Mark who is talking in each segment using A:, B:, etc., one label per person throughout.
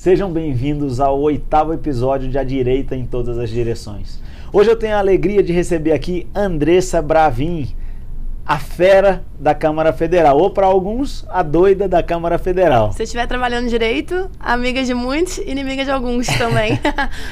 A: Sejam bem-vindos ao 8º episódio de A Direita em Todas as Direções. Hoje eu tenho a alegria de receber aqui Andressa Bravin, a fera da Câmara Federal, ou para alguns, a doida da Câmara Federal.
B: Se estiver trabalhando direito, amiga de muitos, inimiga de alguns também.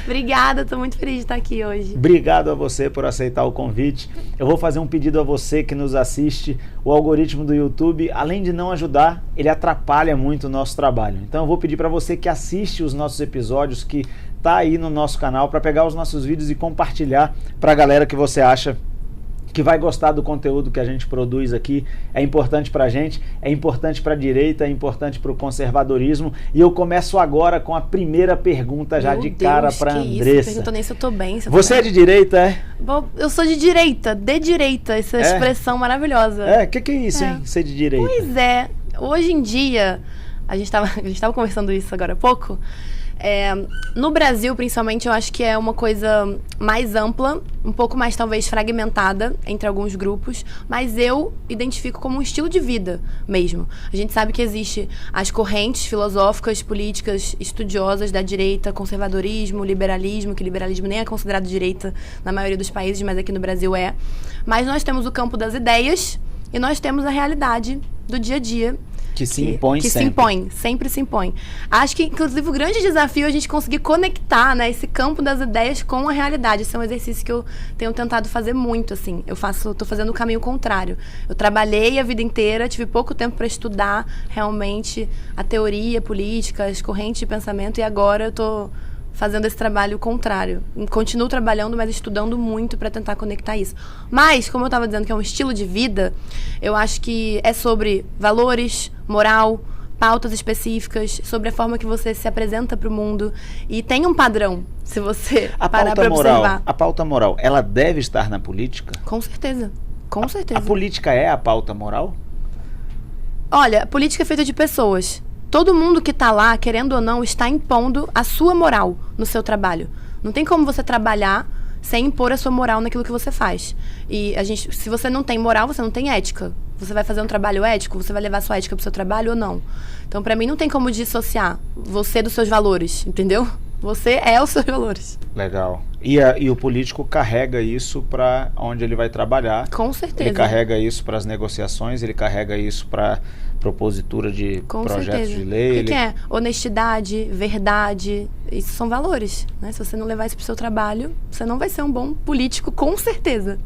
B: Obrigada, estou muito feliz de estar aqui hoje.
A: Obrigado a você por aceitar o convite. Eu vou fazer um pedido a você que nos assiste. O algoritmo do YouTube, além de não ajudar, ele atrapalha muito o nosso trabalho. Então eu vou pedir para você que assiste os nossos episódios, que está aí no nosso canal, para pegar os nossos vídeos e compartilhar para a galera que você acha que vai gostar do conteúdo que a gente produz aqui. É importante pra gente, é importante pra direita, é importante pro conservadorismo. E eu começo agora com a primeira pergunta já de cara pra Andressa.
B: Não perguntou nem se eu tô bem.
A: Você é de direita, é?
B: Bom, eu sou de direita, essa expressão maravilhosa.
A: É, o que é isso, hein? Ser de direita.
B: Pois é, hoje em dia, a gente tava conversando isso agora há pouco. No Brasil, principalmente, eu acho que é uma coisa mais ampla, um pouco mais, talvez, fragmentada entre alguns grupos, mas eu identifico como um estilo de vida mesmo. A gente sabe que existe as correntes filosóficas, políticas, estudiosas da direita, conservadorismo, liberalismo, que liberalismo nem é considerado direita na maioria dos países, mas aqui no Brasil é. Mas nós temos o campo das ideias e nós temos a realidade do dia a dia,
A: que se impõe
B: sempre se impõe. Acho que, inclusive, o grande desafio é a gente conseguir conectar, né, esse campo das ideias com a realidade. Esse é um exercício que eu tenho tentado fazer muito, assim. Tô fazendo o caminho contrário. Eu trabalhei a vida inteira, tive pouco tempo para estudar realmente a teoria política, as correntes de pensamento, e agora eu tô fazendo esse trabalho contrário. Continuo trabalhando, mas estudando muito para tentar conectar isso. Mas, como eu estava dizendo que é um estilo de vida, eu acho que é sobre valores, moral, pautas específicas, sobre a forma que você se apresenta para o mundo. E tem um padrão, se você parar para observar.
A: A pauta moral, ela deve estar na política?
B: Com certeza. Com certeza.
A: A política é a pauta moral?
B: Olha, a política é feita de pessoas. Todo mundo que está lá, querendo ou não, está impondo a sua moral no seu trabalho. Não tem como você trabalhar sem impor a sua moral naquilo que você faz. E se você não tem moral, você não tem ética. Você vai fazer um trabalho ético? Você vai levar sua ética para o seu trabalho ou não? Então, para mim, não tem como dissociar você dos seus valores, entendeu? Você é os seus valores.
A: Legal. E o político carrega isso para onde ele vai trabalhar.
B: Com certeza.
A: Ele carrega isso para as negociações, ele carrega isso para propositura de projetos de lei.
B: O que é? Honestidade, verdade, isso são valores, né? Se você não levar isso para o seu trabalho, você não vai ser um bom político, com certeza.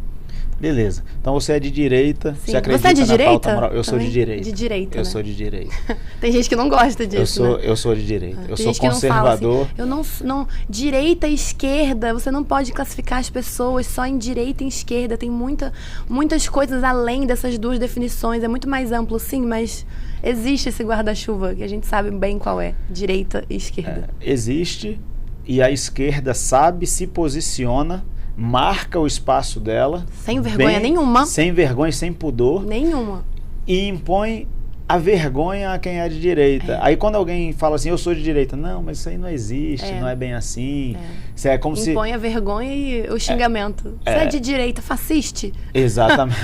A: Beleza. Então você é de direita,
B: Sim.
A: Você acredita
B: você é de
A: na
B: direita?
A: Pauta moral? Eu
B: Também?
A: Sou de direita.
B: De direita,
A: Eu
B: né?
A: sou de direita.
B: Tem gente que não gosta disso,
A: Eu sou de direita. Eu sou
B: gente
A: conservador.
B: Que não fala assim, direita e esquerda, você não pode classificar as pessoas só em direita e esquerda. Tem muitas coisas além dessas duas definições. É muito mais amplo, sim, mas existe esse guarda-chuva que a gente sabe bem qual é, direita e esquerda.
A: Existe, e a esquerda sabe, se posiciona, marca o espaço dela.
B: Sem vergonha nenhuma.
A: Sem vergonha, sem pudor.
B: Nenhuma.
A: E impõe a vergonha a quem é de direita. Aí quando alguém fala assim, eu sou de direita, não, mas isso aí não existe, não é bem assim. Isso é como
B: impõe a vergonha e o xingamento. Você é de direita, fasciste.
A: Exatamente.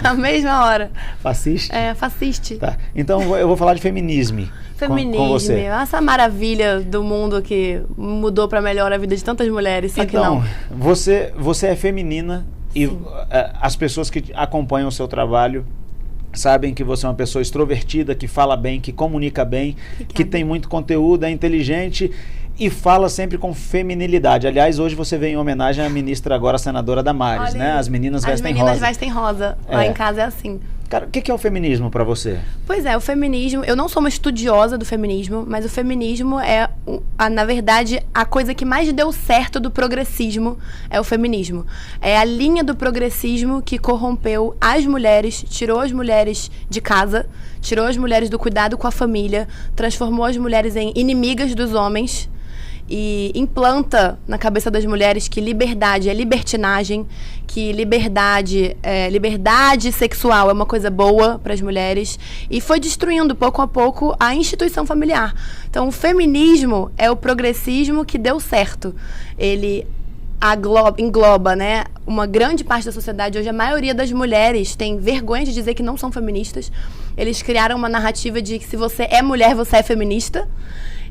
B: Na mesma hora.
A: Fasciste?
B: Fasciste.
A: Tá. Então eu vou falar de feminismo.
B: Feminismo,
A: com você.
B: Essa maravilha do mundo que mudou para melhor a vida de tantas mulheres, só que não.
A: Você é feminina. Sim. E as pessoas que acompanham o seu trabalho sabem que você é uma pessoa extrovertida, que fala bem, que comunica bem, que tem muito conteúdo, é inteligente e fala sempre com feminilidade. Aliás, hoje você vem em homenagem à ministra, agora senadora Damares, né? As meninas vestem rosa.
B: As meninas vestem rosa. Lá em casa é assim.
A: Cara, o que é o feminismo para você?
B: Pois é, o feminismo... Eu não sou uma estudiosa do feminismo, mas o feminismo é, na verdade, a coisa que mais deu certo do progressismo é o feminismo. É a linha do progressismo que corrompeu as mulheres, tirou as mulheres de casa, tirou as mulheres do cuidado com a família, transformou as mulheres em inimigas dos homens e implanta na cabeça das mulheres que liberdade é libertinagem, que liberdade sexual é uma coisa boa para as mulheres, e foi destruindo pouco a pouco a instituição familiar. Então o feminismo é o progressismo que deu certo. Ele engloba, né, uma grande parte da sociedade. Hoje a maioria das mulheres tem vergonha de dizer que não são feministas. Eles criaram uma narrativa de que se você é mulher, você é feminista.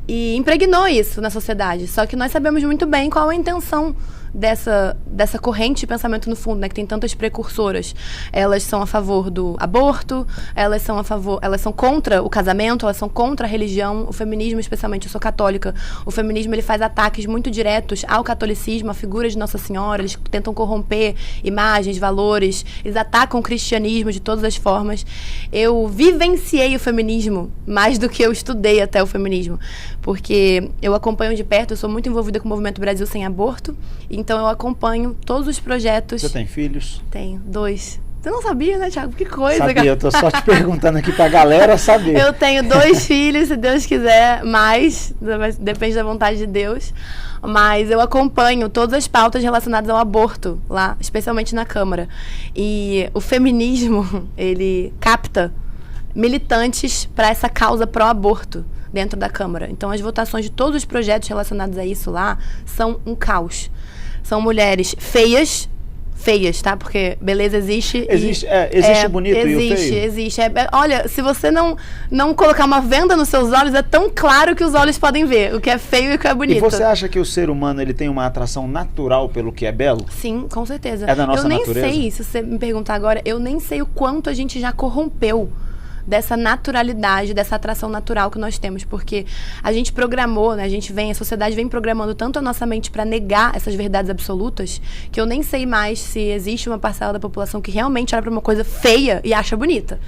B: E impregnou isso na sociedade. Só que nós sabemos muito bem qual a intenção dessa corrente de pensamento no fundo, né, que tem tantas precursoras. Elas são a favor do aborto, elas são contra o casamento, elas são contra a religião, o feminismo, especialmente, eu sou católica, o feminismo ele faz ataques muito diretos ao catolicismo, à figura de Nossa Senhora, eles tentam corromper imagens, valores, eles atacam o cristianismo de todas as formas. Eu vivenciei o feminismo mais do que eu estudei até o feminismo, porque eu acompanho de perto, eu sou muito envolvida com o Movimento Brasil Sem Aborto, então eu acompanho todos os projetos.
A: Você tem filhos?
B: Tenho, 2. Você não sabia, né, Thiago? Que coisa,
A: Sabia,
B: cara.
A: eu tô só te perguntando aqui pra galera saber.
B: Eu tenho 2 filhos, se Deus quiser, mais, depende da vontade de Deus. Mas eu acompanho todas as pautas relacionadas ao aborto lá, especialmente na Câmara. E o feminismo, ele capta militantes para essa causa pró-aborto dentro da Câmara. Então, as votações de todos os projetos relacionados a isso lá são um caos. São mulheres feias, tá? Porque beleza existe.
A: Existe o bonito e o feio?
B: Existe. Olha, se você não colocar uma venda nos seus olhos, é tão claro que os olhos podem ver o que é feio e o que é bonito.
A: E você acha que o ser humano ele tem uma atração natural pelo que é belo?
B: Sim, com certeza.
A: É da nossa natureza?
B: Eu nem sei, se você me perguntar agora, eu nem sei o quanto a gente já corrompeu dessa naturalidade, dessa atração natural que nós temos, porque a gente programou, né, a sociedade vem programando tanto a nossa mente para negar essas verdades absolutas, que eu nem sei mais se existe uma parcela da população que realmente olha para uma coisa feia e acha bonita,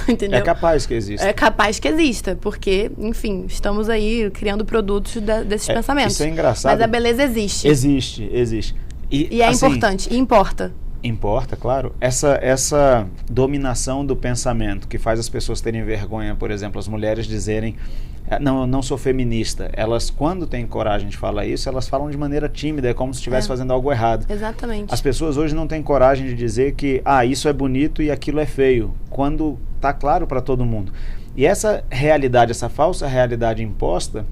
B: entendeu?
A: É capaz que exista.
B: É capaz que exista, porque, enfim, estamos aí criando produtos desses pensamentos.
A: Isso é engraçado.
B: Mas a beleza existe.
A: Existe.
B: E é assim, importante, e importa.
A: Importa, claro. Essa dominação do pensamento que faz as pessoas terem vergonha, por exemplo, as mulheres dizerem não, eu não sou feminista. Elas, quando têm coragem de falar isso, elas falam de maneira tímida, é como se estivesse fazendo algo errado.
B: Exatamente.
A: As pessoas hoje não têm coragem de dizer que isso é bonito e aquilo é feio, quando está claro para todo mundo. E essa realidade, essa falsa realidade imposta,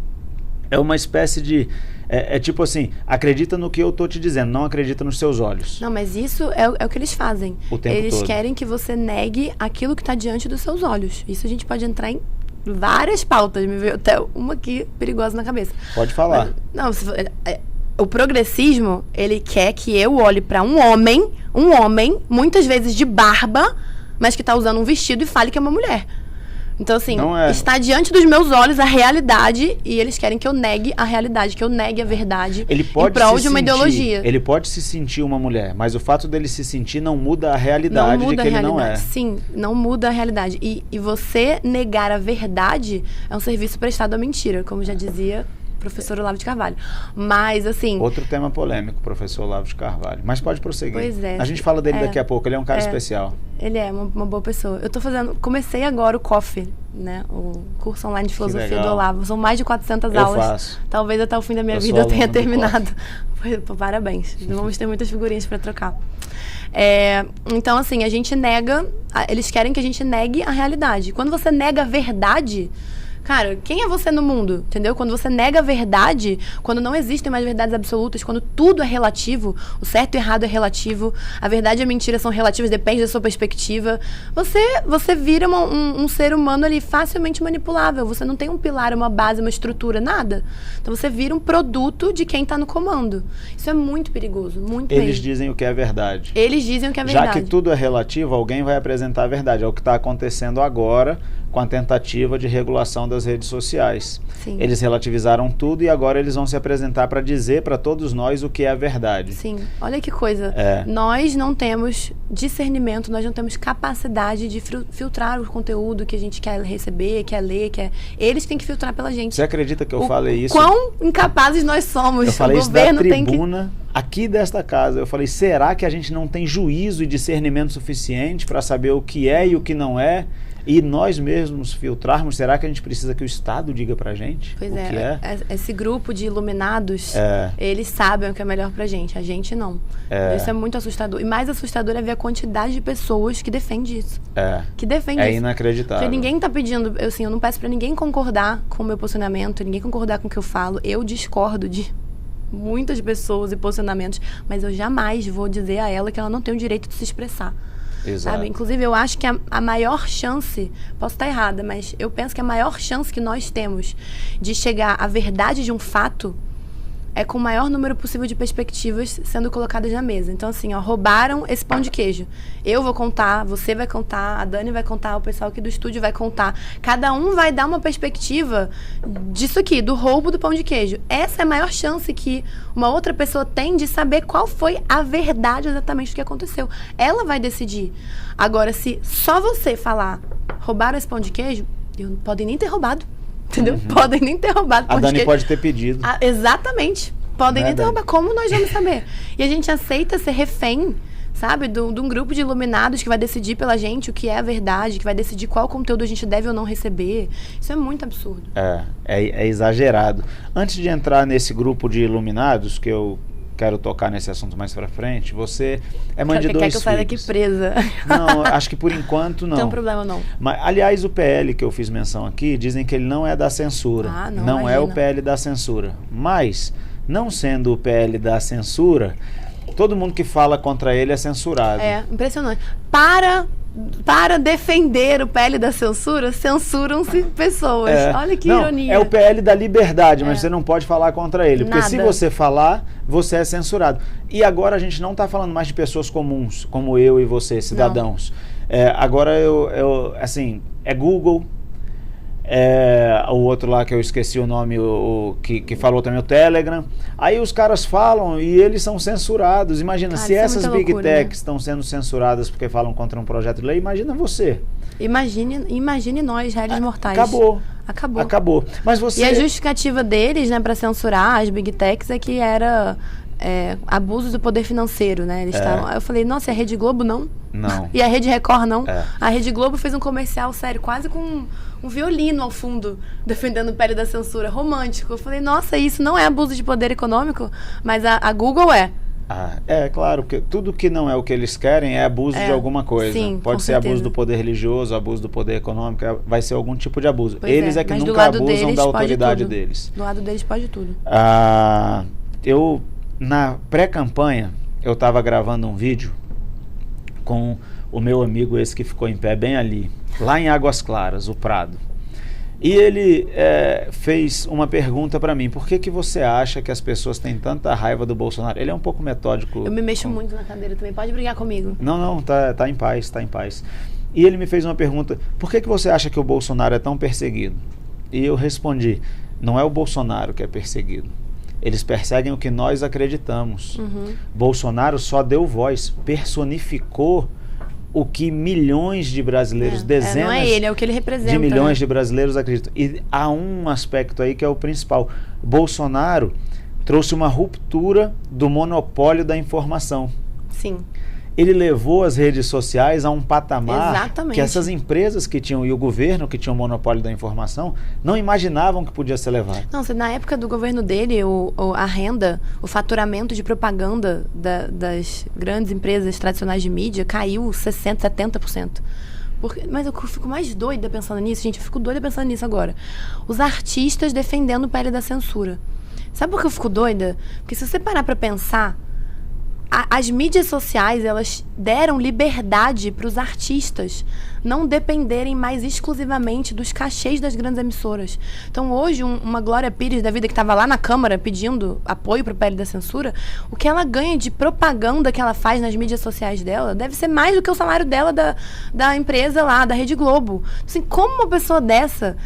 A: é uma espécie de... É tipo assim, acredita no que eu tô te dizendo, não acredita nos seus olhos.
B: Não, mas isso é o que eles fazem.
A: O tempo
B: eles
A: todo.
B: querem que você negue aquilo que está diante dos seus olhos. Isso a gente pode entrar em várias pautas. Me veio até uma aqui perigosa na cabeça.
A: Pode falar.
B: Mas, não, o progressismo, ele quer que eu olhe para um homem, muitas vezes de barba, mas que está usando um vestido e fale que é uma mulher. Então, assim, está diante dos meus olhos a realidade e eles querem que eu negue a realidade, que eu negue a verdade em prol de uma ideologia.
A: Ele pode se sentir uma mulher, mas o fato dele se sentir não muda a realidade de que ele não é.
B: Sim, não muda a realidade. E você negar a verdade é um serviço prestado à mentira, como já dizia o professor Olavo de Carvalho. Mas, assim...
A: Outro tema polêmico, professor Olavo de Carvalho. Mas pode prosseguir.
B: Pois é.
A: A gente fala dele daqui a pouco, ele é um cara especial.
B: Ele é uma boa pessoa. Comecei agora o COF, né? O curso online de filosofia do Olavo. São mais de 400 aulas.
A: Faço.
B: Talvez até o fim da minha vida eu tenha terminado. Parabéns. Vamos ter muitas figurinhas para trocar. Então, assim, a gente nega... Eles querem que a gente negue a realidade. Quando você nega a verdade... Cara, quem é você no mundo, entendeu? Quando você nega a verdade, quando não existem mais verdades absolutas, quando tudo é relativo, o certo e o errado é relativo, a verdade e a mentira são relativas, depende da sua perspectiva, você vira um ser humano ali facilmente manipulável. Você não tem um pilar, uma base, uma estrutura, nada. Então você vira um produto de quem está no comando. Isso é muito perigoso, muito
A: Eles
B: mesmo.
A: dizem o que é verdade.
B: Eles dizem o que é verdade.
A: Já que tudo é relativo, alguém vai apresentar a verdade. É o que está acontecendo agora com a tentativa de regulação das redes sociais.
B: Sim.
A: Eles relativizaram tudo e agora eles vão se apresentar para dizer para todos nós o que é a verdade.
B: Sim, olha que coisa. Nós não temos discernimento, nós não temos capacidade de filtrar o conteúdo que a gente quer receber, quer ler, Eles têm que filtrar pela gente.
A: Você acredita que eu falei isso?
B: Quão incapazes nós somos.
A: Eu falei isso da tribuna aqui desta casa. Eu falei, será que a gente não tem juízo e discernimento suficiente para saber o que é e o que não é? E nós mesmos filtrarmos, será que a gente precisa que o Estado diga pra gente
B: pois
A: o que é?
B: Esse grupo de iluminados, eles sabem o que é melhor pra gente, a gente não. Isso é muito assustador. E mais assustador é ver a quantidade de pessoas que defende isso. Que defende isso.
A: É inacreditável.
B: Porque ninguém tá pedindo, eu não peço pra ninguém concordar com o meu posicionamento, ninguém concordar com o que eu falo. Eu discordo de muitas pessoas e posicionamentos, mas eu jamais vou dizer a ela que ela não tem o direito de se expressar.
A: Exato.
B: Sabe? Inclusive, eu acho que a maior chance, posso estar errada, mas eu penso que a maior chance que nós temos de chegar à verdade de um fato é com o maior número possível de perspectivas sendo colocadas na mesa. Então, assim, ó, roubaram esse pão de queijo. Eu vou contar, você vai contar, a Dani vai contar, o pessoal aqui do estúdio vai contar. Cada um vai dar uma perspectiva disso aqui, do roubo do pão de queijo. Essa é a maior chance que uma outra pessoa tem de saber qual foi a verdade exatamente do que aconteceu. Ela vai decidir. Agora, se só você falar, roubaram esse pão de queijo, podem nem ter roubado. Entendeu? Podem nem ter roubado.
A: A Dani pode ter pedido.
B: Exatamente. Podem nem ter roubado. Como nós vamos saber? E a gente aceita ser refém, sabe? De um grupo de iluminados que vai decidir pela gente o que é a verdade, que vai decidir qual conteúdo a gente deve ou não receber. Isso é muito absurdo.
A: É exagerado. Antes de entrar nesse grupo de iluminados, que eu quero tocar nesse assunto mais pra frente, você é mãe de dois filhos. Quer que eu saia
B: daqui presa?
A: Não, acho que por enquanto não.
B: Não tem problema não.
A: Mas, aliás, o PL que eu fiz menção aqui, dizem que ele não é da censura. Não é o PL da censura. Mas, não sendo o PL da censura, todo mundo que fala contra ele é censurado.
B: É, impressionante. Para defender o PL da censura, censuram-se pessoas. Olha que ironia.
A: É o PL da liberdade, mas você não pode falar contra ele. Porque se você falar, você é censurado. E agora a gente não está falando mais de pessoas comuns, como eu e você, cidadãos. Agora assim, é Google, o outro lá que eu esqueci o nome, que falou também, o Telegram. Aí os caras falam e eles são censurados. Imagina, se essas Big Techs estão sendo censuradas porque falam contra um projeto de lei, imagina você.
B: Imagine nós, réis mortais.
A: Acabou. Mas você...
B: E a justificativa deles, né, para censurar as Big Techs é que era abuso do poder financeiro, né? Eles estavam... Eu falei, nossa, e a Rede Globo não?
A: Não.
B: E a Rede Record não? A Rede Globo fez um comercial, sério, quase com um violino ao fundo, defendendo o PL da censura, romântico. Eu falei, nossa, isso não é abuso de poder econômico? Mas a Google é.
A: Claro, porque tudo que não é o que eles querem é abuso de alguma coisa.
B: Sim,
A: pode ser
B: certeza.
A: Abuso do poder religioso, abuso do poder econômico, vai ser algum tipo de abuso.
B: Pois
A: eles que nunca abusam da autoridade deles.
B: Do lado deles pode tudo.
A: Na pré-campanha, eu estava gravando um vídeo com o meu amigo, esse que ficou em pé bem ali, lá em Águas Claras, o Prado. E ele fez uma pergunta para mim: por que você acha que as pessoas têm tanta raiva do Bolsonaro? Ele é um pouco metódico.
B: Eu me mexo muito na cadeira também, pode brigar comigo.
A: Não, tá em paz, tá em paz. E ele me fez uma pergunta: por que você acha que o Bolsonaro é tão perseguido? E eu respondi: não é o Bolsonaro que é perseguido. Eles perseguem o que nós acreditamos. Bolsonaro só deu voz, personificou o que milhões de brasileiros, dezenas
B: não é ele, é o que ele representa,
A: de milhões de brasileiros acreditam. E há um aspecto aí que é o principal. Bolsonaro trouxe uma ruptura do monopólio da informação.
B: Sim.
A: Ele levou as redes sociais a um patamar
B: Exatamente.
A: Que essas empresas que tinham, e o governo que tinha o monopólio da informação, não imaginavam que podia ser levado.
B: Não, na época do governo dele, a renda, o faturamento de propaganda das grandes empresas tradicionais de mídia caiu 60%, 70%. Mas eu fico mais doida pensando nisso, gente. Eu fico doida pensando nisso agora. Os artistas defendendo o PL da censura. Sabe por que eu fico doida? Porque se você parar pra pensar, as mídias sociais, elas deram liberdade para os artistas não dependerem mais exclusivamente dos cachês das grandes emissoras. Então, hoje, uma Glória Pires da vida que estava lá na Câmara pedindo apoio para o PL da censura, o que ela ganha de propaganda que ela faz nas mídias sociais dela deve ser mais do que o salário dela da empresa lá, da Rede Globo. Assim, como uma pessoa dessa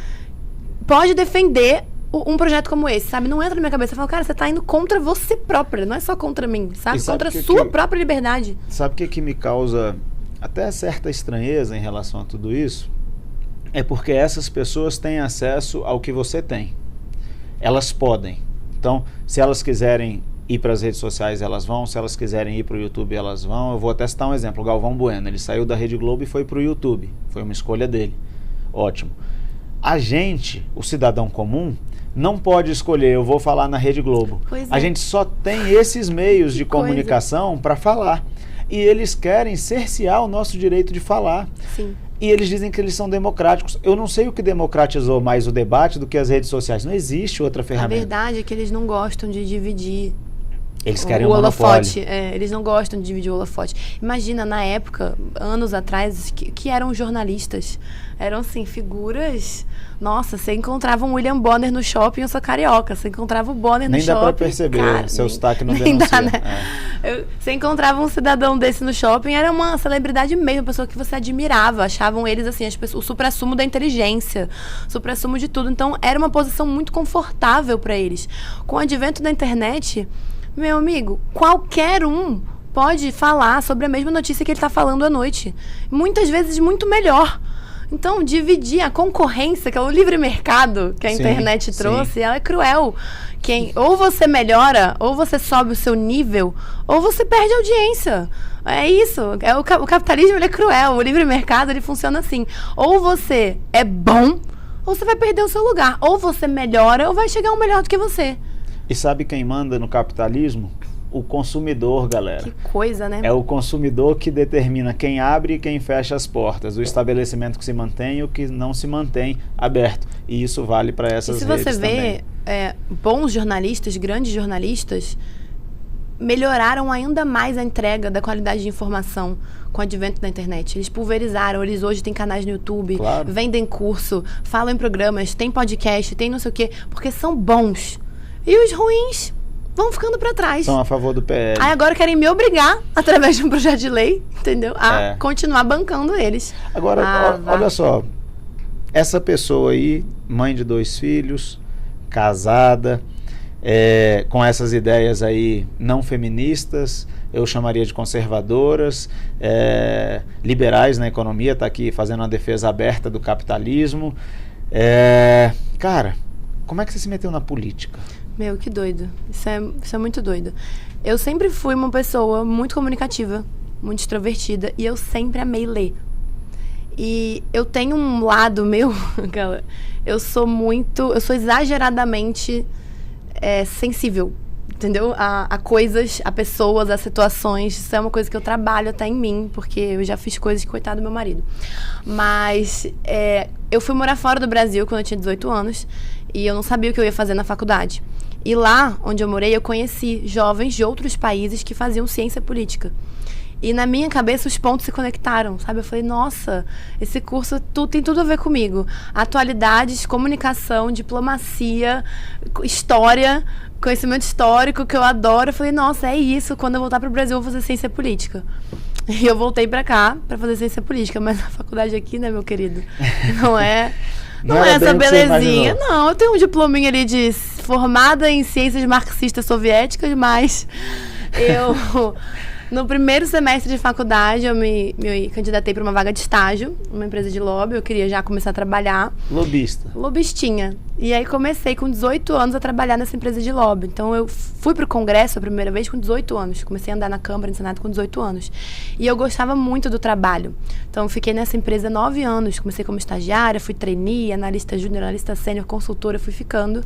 B: pode defender um projeto como esse, sabe? Não entra na minha cabeça. Eu falo, cara, você tá indo contra você própria, não é só contra mim, sabe? Contra a sua própria liberdade.
A: Sabe o que me causa até certa estranheza em relação a tudo isso? É porque essas pessoas têm acesso ao que você tem. Elas podem. Então, se elas quiserem ir para as redes sociais, elas vão. Se elas quiserem ir para o YouTube, elas vão. Eu vou até citar um exemplo. O Galvão Bueno, ele saiu da Rede Globo e foi para o YouTube. Foi uma escolha dele. Ótimo. A gente, o cidadão comum, não pode escolher, eu vou falar na Rede Globo. A gente só tem esses meios de comunicação para falar. E eles querem cercear o nosso direito de falar.
B: Sim.
A: E eles dizem que eles são democráticos. Eu não sei o que democratizou mais o debate do que as redes sociais. Não existe outra ferramenta.
B: A verdade é que eles não gostam de dividir
A: Eles querem
B: o
A: um
B: holofote.
A: monopólio.
B: Eles não gostam de dividir o holofote. Imagina, na época, anos atrás, que eram jornalistas. Eram, assim, figuras... Nossa, você encontrava um William Bonner no shopping, eu sou carioca. Você encontrava o Bonner no shopping...
A: Nem dá pra perceber, cara, seu sotaque não
B: nem
A: denuncia.
B: Dá, né? Você encontrava um cidadão desse no shopping, era uma celebridade mesmo, pessoa que você admirava. Achavam eles, assim, o suprassumo da inteligência, o suprassumo de tudo. Então, era uma posição muito confortável para eles. Com o advento da internet... Meu amigo, qualquer um pode falar sobre a mesma notícia que ele está falando à noite. Muitas vezes muito melhor. Então, dividir a concorrência, que é o livre mercado que a internet trouxe, ela é cruel. Ou você melhora, ou você sobe o seu nível, ou você perde audiência. É isso. O capitalismo ele é cruel. O livre mercado ele funciona assim. Ou você é bom, ou você vai perder o seu lugar. Ou você melhora, ou vai chegar um melhor do que você.
A: E sabe quem manda no capitalismo? O consumidor, galera.
B: Que coisa, né?
A: É o consumidor que determina quem abre e quem fecha as portas. O estabelecimento que se mantém e o que não se mantém aberto. E isso vale para essas redes também.
B: Se você vê bons jornalistas, grandes jornalistas, melhoraram ainda mais a entrega da qualidade de informação com o advento da internet. Eles pulverizaram, eles hoje têm canais no YouTube, vendem curso, falam em programas, tem podcast, tem não sei o quê, porque são bons. E os ruins vão ficando para trás.
A: São a favor do PL.
B: Aí agora querem me obrigar, através de um projeto de lei, entendeu? A continuar bancando eles.
A: Agora, olha só. Essa pessoa aí, mãe de 2 filhos, casada, com essas ideias aí não feministas, eu chamaria de conservadoras, liberais na economia, tá aqui fazendo uma defesa aberta do capitalismo. Cara, como é que você se meteu na política?
B: Meu, que doido. Isso é muito doido. Eu sempre fui uma pessoa muito comunicativa, muito extrovertida, e eu sempre amei ler. E eu tenho um lado meu, eu sou exageradamente sensível, entendeu? A coisas, a pessoas, a situações. Isso é uma coisa que eu trabalho até em mim, porque eu já fiz coisas que, coitado do meu marido. Mas eu fui morar fora do Brasil quando eu tinha 18 anos, e eu não sabia o que eu ia fazer na faculdade. E lá, onde eu morei, eu conheci jovens de outros países que faziam ciência política. E na minha cabeça os pontos se conectaram, sabe? Eu falei, nossa, esse curso tem tudo a ver comigo. Atualidades, comunicação, diplomacia, história, conhecimento histórico, que eu adoro. Eu falei, nossa, é isso. Quando eu voltar para o Brasil, eu vou fazer ciência política. E eu voltei para cá para fazer ciência política. Mas a faculdade aqui, né, meu querido? Não é essa belezinha. Não, eu tenho um diplominha ali de formada em ciências marxistas soviéticas, mas eu... No primeiro semestre de faculdade, eu me candidatei para uma vaga de estágio, numa empresa de lobby. Eu queria já começar a trabalhar.
A: Lobista.
B: Lobistinha. E aí comecei com 18 anos a trabalhar nessa empresa de lobby. Então eu fui pro Congresso a primeira vez com 18 anos. Comecei a andar na Câmara, no Senado com 18 anos. E eu gostava muito do trabalho. Então eu fiquei nessa empresa 9 anos. Comecei como estagiária, fui trainee, analista júnior, analista sênior, consultora, fui ficando.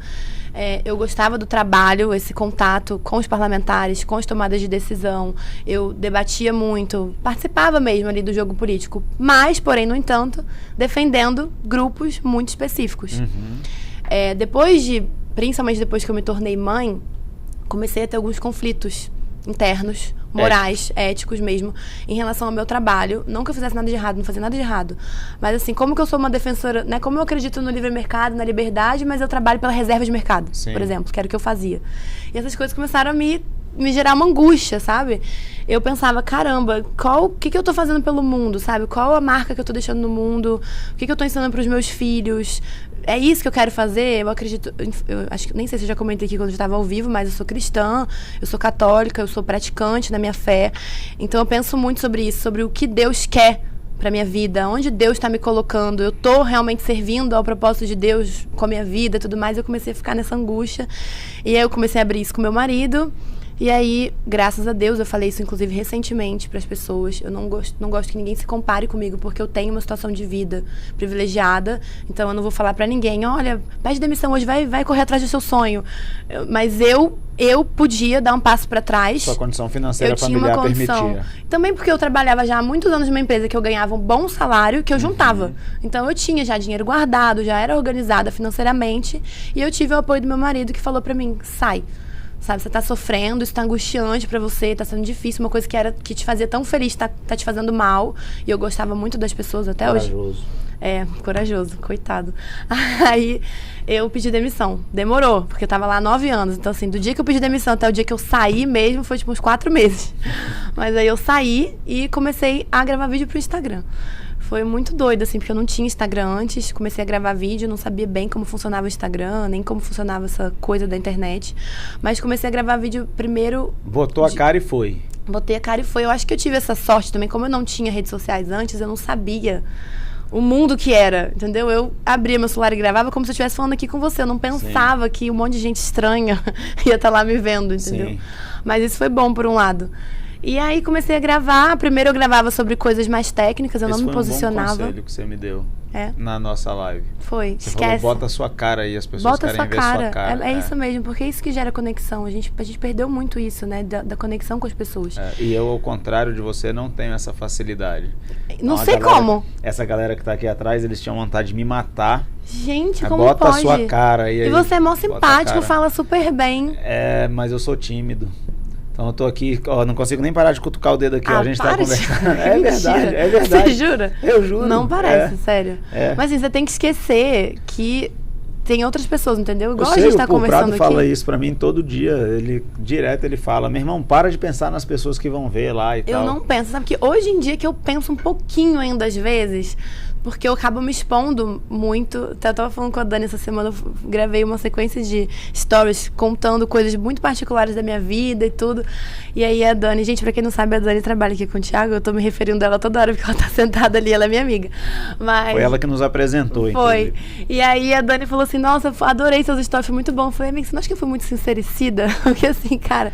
B: Eu gostava do trabalho, esse contato com os parlamentares, com as tomadas de decisão. Eu debatia muito, participava mesmo ali do jogo político, mas, porém, no entanto, defendendo grupos muito específicos.
A: Uhum.
B: Principalmente depois que eu me tornei mãe, comecei a ter alguns conflitos internos, morais, éticos mesmo, em relação ao meu trabalho. Não que eu fizesse nada de errado, não fazia nada de errado. Mas assim, como que eu sou uma defensora, né? Como eu acredito no livre mercado, na liberdade, mas eu trabalho pela reserva de mercado, por exemplo, que era o que eu fazia. E essas coisas começaram a me gerar uma angústia, sabe? Eu pensava, caramba, o que eu tô fazendo pelo mundo, sabe? Qual a marca que eu tô deixando no mundo? O que eu tô ensinando pros meus filhos? É isso que eu quero fazer? Eu acredito... acho que nem sei se eu já comentei aqui quando eu estava ao vivo, mas eu sou cristã, eu sou católica, eu sou praticante na minha fé. Então eu penso muito sobre isso, sobre o que Deus quer pra minha vida, onde Deus está me colocando, eu tô realmente servindo ao propósito de Deus com a minha vida e tudo mais. Eu comecei a ficar nessa angústia. E aí eu comecei a abrir isso com meu marido. E aí, graças a Deus, eu falei isso inclusive recentemente para as pessoas. Eu não gosto que ninguém se compare comigo, porque eu tenho uma situação de vida privilegiada. Então eu não vou falar para ninguém, olha, pede demissão hoje, vai correr atrás do seu sonho. Mas eu podia dar um passo para trás.
A: Sua condição financeira familiar permitia.
B: Também porque eu trabalhava já há muitos anos numa empresa que eu ganhava um bom salário, que eu juntava. Então eu tinha já dinheiro guardado, já era organizada financeiramente. E eu tive o apoio do meu marido, que falou para mim, sai. sabe? Você tá sofrendo, isso tá angustiante pra você, tá sendo difícil, uma coisa que te fazia tão feliz tá te fazendo mal. E eu gostava muito das pessoas até hoje. Corajoso, coitado. Aí eu pedi demissão. Demorou, porque eu tava lá há 9 anos. Então, assim, do dia que eu pedi demissão até o dia que eu saí mesmo, foi tipo uns 4 meses. Mas aí eu saí e comecei a gravar vídeo pro Instagram. Foi muito doido, assim, porque eu não tinha Instagram antes. Comecei a gravar vídeo, não sabia bem como funcionava o Instagram, nem como funcionava essa coisa da internet. Mas comecei a gravar vídeo primeiro...
A: Botou a cara e foi.
B: Botei a cara e foi. Eu acho que eu tive essa sorte também. Como eu não tinha redes sociais antes, eu não sabia o mundo que era, entendeu? Eu abria meu celular e gravava como se eu estivesse falando aqui com você. Eu não pensava que um monte de gente estranha ia estar lá me vendo, entendeu?
A: Sim.
B: Mas isso foi bom por um lado. E aí comecei a gravar. Primeiro eu gravava sobre coisas mais técnicas, eu não me posicionava.
A: Esse foi um bom conselho que você me deu na nossa live.
B: Foi,
A: você
B: esquece.
A: Falou, bota a sua cara aí, as pessoas querem ver sua cara.
B: É isso mesmo, porque é isso que gera conexão. A gente perdeu muito isso, né, da conexão com as pessoas.
A: E eu, ao contrário de você, não tenho essa facilidade.
B: Não sei como.
A: Essa galera que tá aqui atrás, eles tinham vontade de me matar.
B: Gente, como
A: bota
B: pode?
A: Bota a sua cara aí.
B: E você é mó simpático, fala super bem.
A: Mas eu sou tímido. Então eu tô aqui, não consigo nem parar de cutucar o dedo aqui, a gente tá conversando. É verdade.
B: Você jura?
A: Eu juro.
B: Não parece, sério. Mas assim, você tem que esquecer que tem outras pessoas, entendeu? Igual a gente tá conversando aqui.
A: O Prado fala isso pra mim todo dia, direto ele fala, meu irmão, para de pensar nas pessoas que vão ver lá e tal.
B: Eu não penso, sabe que hoje em dia que eu penso um pouquinho ainda às vezes, porque eu acabo me expondo muito. Eu tava falando com a Dani essa semana, eu gravei uma sequência de stories contando coisas muito particulares da minha vida e tudo. E aí a Dani, gente, pra quem não sabe, a Dani trabalha aqui com o Thiago, eu tô me referindo dela toda hora, porque ela tá sentada ali, ela é minha amiga. Mas
A: foi ela que nos apresentou,
B: foi. Inclusive. E aí a Dani falou assim, nossa, adorei seus stories, foi muito bom. Eu falei, amiga, você não acha que eu fui muito sincericida? Porque assim, cara,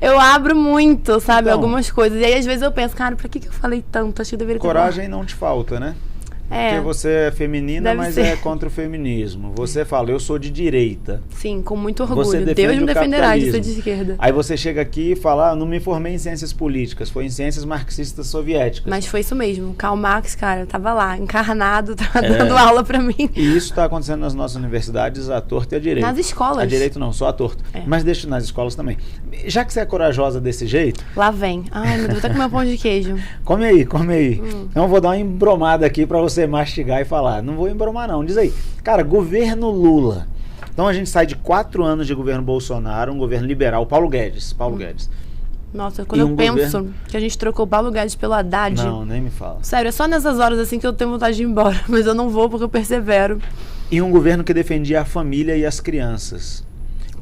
B: eu abro muito, sabe, algumas coisas. E aí às vezes eu penso, cara, pra que eu falei tanto? Acho que eu deveria ter
A: coragem não te falta, né? Porque você é feminina, mas é contra o feminismo. Você fala, eu sou de direita.
B: Sim, com muito orgulho. Deus me defenderá de ser de esquerda.
A: Aí você chega aqui e fala, não me formei em ciências políticas, foi em ciências marxistas soviéticas.
B: Mas foi isso mesmo. Karl Marx, cara, tava lá, encarnado, tava dando aula pra mim.
A: E isso tá acontecendo nas nossas universidades, à torta e à direita.
B: Nas escolas.
A: À direita não, só à torta. Mas deixa nas escolas também. Já que você é corajosa desse jeito...
B: Lá vem. Ai, meu Deus, vou até comer um pão de queijo.
A: Come aí. Então eu vou dar uma embromada aqui pra você mastigar e falar. Não vou embromar não, diz aí. Cara, governo Lula. Então a gente sai de 4 anos de governo Bolsonaro, um governo liberal, Paulo Guedes.
B: Nossa, quando eu penso que a gente trocou Paulo Guedes pelo Haddad...
A: Não, nem me fala.
B: Sério, é só nessas horas assim que eu tenho vontade de ir embora. Mas eu não vou porque eu persevero.
A: E um governo que defendia a família e as crianças.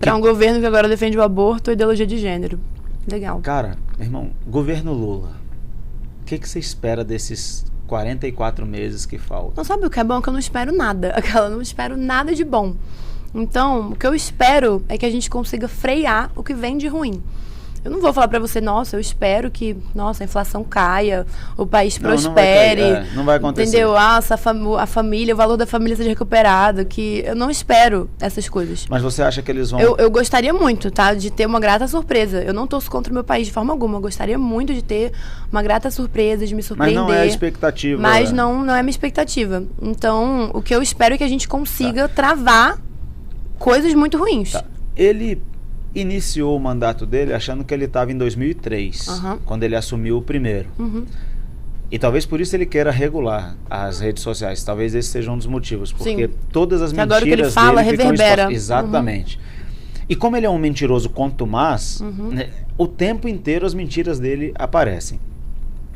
B: Pra um governo que agora defende o aborto e a ideologia de gênero. Legal.
A: Cara, meu irmão, governo Lula. O que você espera desses 44 meses que faltam?
B: Não, sabe o que é bom? Que eu não espero nada. Eu não espero nada de bom. Então, o que eu espero é que a gente consiga frear o que vem de ruim. Eu não vou falar pra você, nossa, eu espero que, a inflação caia, o país prospere.
A: Não vai acontecer.
B: Entendeu? A família, o valor da família seja recuperado, que eu não espero essas coisas.
A: Mas você acha que eles vão...
B: Eu gostaria muito, tá? De ter uma grata surpresa. Eu não torço contra o meu país de forma alguma. Eu gostaria muito de ter uma grata surpresa, de me surpreender.
A: Mas não é a expectativa.
B: Mas não é minha expectativa. Então, o que eu espero é que a gente consiga travar coisas muito ruins.
A: Tá. Ele iniciou o mandato dele achando que ele estava em 2003, quando ele assumiu o primeiro. E talvez por isso ele queira regular as redes sociais. Talvez esse seja um dos motivos. Porque todas as mentiras
B: agora que ele fala,
A: dele
B: reverbera.
A: Exatamente. E como ele é um mentiroso contumaz, né, o tempo inteiro as mentiras dele aparecem.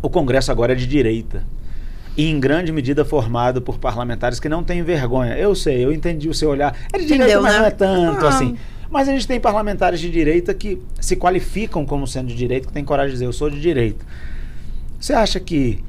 A: O Congresso agora é de direita. E em grande medida formado por parlamentares que não têm vergonha. Eu sei, eu entendi o seu olhar. É de direita, mas não é tanto assim. Mas a gente tem parlamentares de direita que se qualificam como sendo de direita, que tem coragem de dizer, eu sou de direita. Você acha que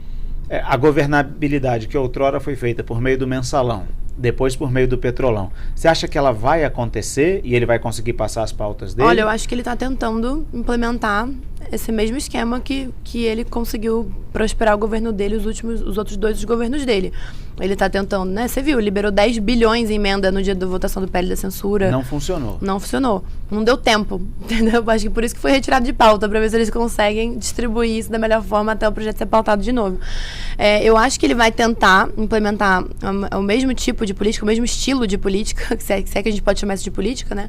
A: a governabilidade que outrora foi feita por meio do mensalão, depois por meio do petrolão, você acha que ela vai acontecer e ele vai conseguir passar as pautas dele?
B: Olha, eu acho que ele está tentando implementar esse mesmo esquema que ele conseguiu prosperar o governo dele, os outros 2 governos dele. Ele está tentando, né? Você viu, liberou 10 bilhões em emenda no dia da votação do PL da censura.
A: Não funcionou.
B: Não funcionou. Não deu tempo, entendeu? Acho que por isso que foi retirado de pauta, para ver se eles conseguem distribuir isso da melhor forma até o projeto ser pautado de novo. Eu acho que ele vai tentar implementar o mesmo tipo de política, o mesmo estilo de política, se é que a gente pode chamar isso de política, né?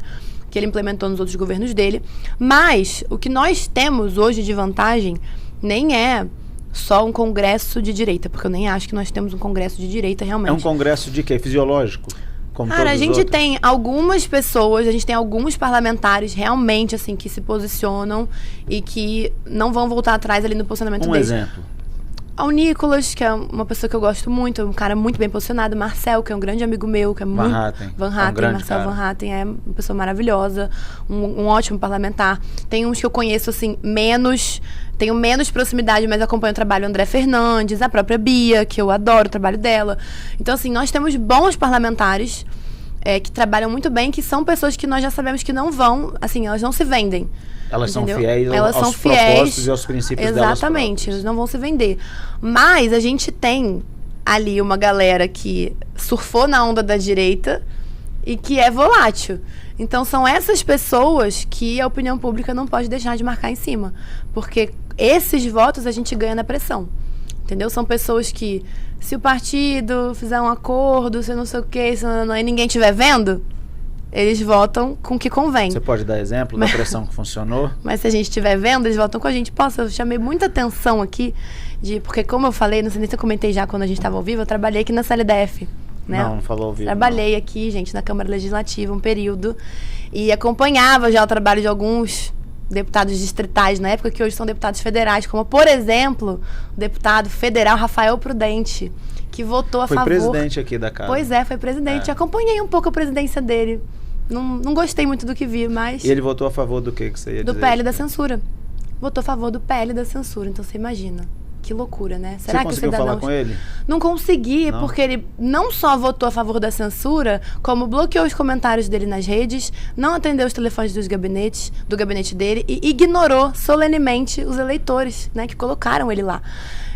B: que ele implementou nos outros governos dele. Mas o que nós temos hoje de vantagem nem é só um congresso de direita, porque eu nem acho que nós temos um congresso de direita realmente.
A: É um congresso de quê? Fisiológico? Como
B: Cara, a
A: todos os
B: gente
A: outros?
B: tem algumas pessoas, a gente tem alguns parlamentares realmente, assim, que se posicionam e que não vão voltar atrás ali no posicionamento
A: Um
B: deles.
A: exemplo.
B: Ao Nicolas, que é uma pessoa que eu gosto muito, um cara muito bem posicionado. Marcel, que é um grande amigo meu, que é muito... Van Hatten, Marcel Van Hatten é uma pessoa maravilhosa, um ótimo parlamentar. Tem uns que eu conheço, assim, tenho menos proximidade, mas acompanho o trabalho do André Fernandes, a própria Bia, que eu adoro o trabalho dela. Então, assim, nós temos bons parlamentares que trabalham muito bem, que são pessoas que nós já sabemos que não vão, assim, elas não se vendem.
A: Elas
B: entendeu?
A: são fiéis
B: Elas
A: aos
B: são fiéis,
A: propósitos e aos princípios delas
B: exatamente,
A: próprias.
B: eles não vão se vender. Mas a gente tem ali uma galera que surfou na onda da direita e que é volátil. Então são essas pessoas que a opinião pública não pode deixar de marcar em cima. Porque esses votos a gente ganha na pressão. Entendeu? São pessoas que, se o partido fizer um acordo, se não sei o quê, se não, e ninguém estiver vendo, eles votam com o que convém.
A: Você pode dar exemplo da pressão que funcionou?
B: Mas se a gente estiver vendo, eles votam com a gente. Posso, eu chamei muita atenção aqui, porque como eu falei, não sei nem se eu comentei já quando a gente estava ao vivo, eu trabalhei aqui na CLDF. Né?
A: Não falou ao vivo.
B: Trabalhei aqui, gente, na Câmara Legislativa um período e acompanhava já o trabalho de alguns deputados distritais na época, que hoje são deputados federais, como, por exemplo, o deputado federal Rafael Prudente, que votou a favor...
A: Foi presidente aqui da casa.
B: Pois é, foi presidente. Acompanhei um pouco a presidência dele. Não gostei muito do que vi, mas...
A: E ele votou a favor do que você ia dizer?
B: Do PL da censura. Votou a favor do PL da censura. Então você imagina. Que loucura, né? Será
A: você
B: que
A: conseguiu falar com ele?
B: Não consegui,
A: Não?
B: porque ele não só votou a favor da censura, como bloqueou os comentários dele nas redes, não atendeu os telefones do gabinete dele e ignorou solenemente os eleitores, né, que colocaram ele lá.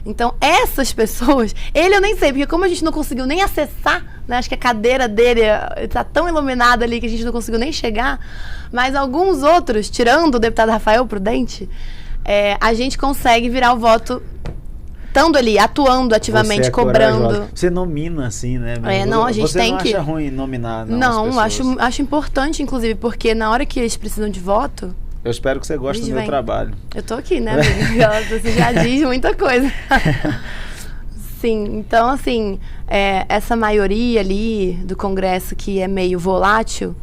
B: Então, essas pessoas, ele eu nem sei, porque como a gente não conseguiu nem acessar, né, acho que a cadeira dele está tão iluminada ali que a gente não conseguiu nem chegar, mas alguns outros, tirando o deputado Rafael Prudente, a gente consegue virar o voto estando ali, atuando ativamente, cobrando.
A: Corajosa. Você nomina assim, né?
B: Não, a gente
A: você
B: tem
A: não
B: que...
A: acha ruim nominar, não,
B: Não,
A: as pessoas?
B: acho importante, inclusive, porque na hora que eles precisam de voto...
A: Eu espero que você goste do meu trabalho.
B: Eu tô aqui, né, amiga? Você já diz muita coisa. Sim, então, assim, essa maioria ali do Congresso que é meio volátil,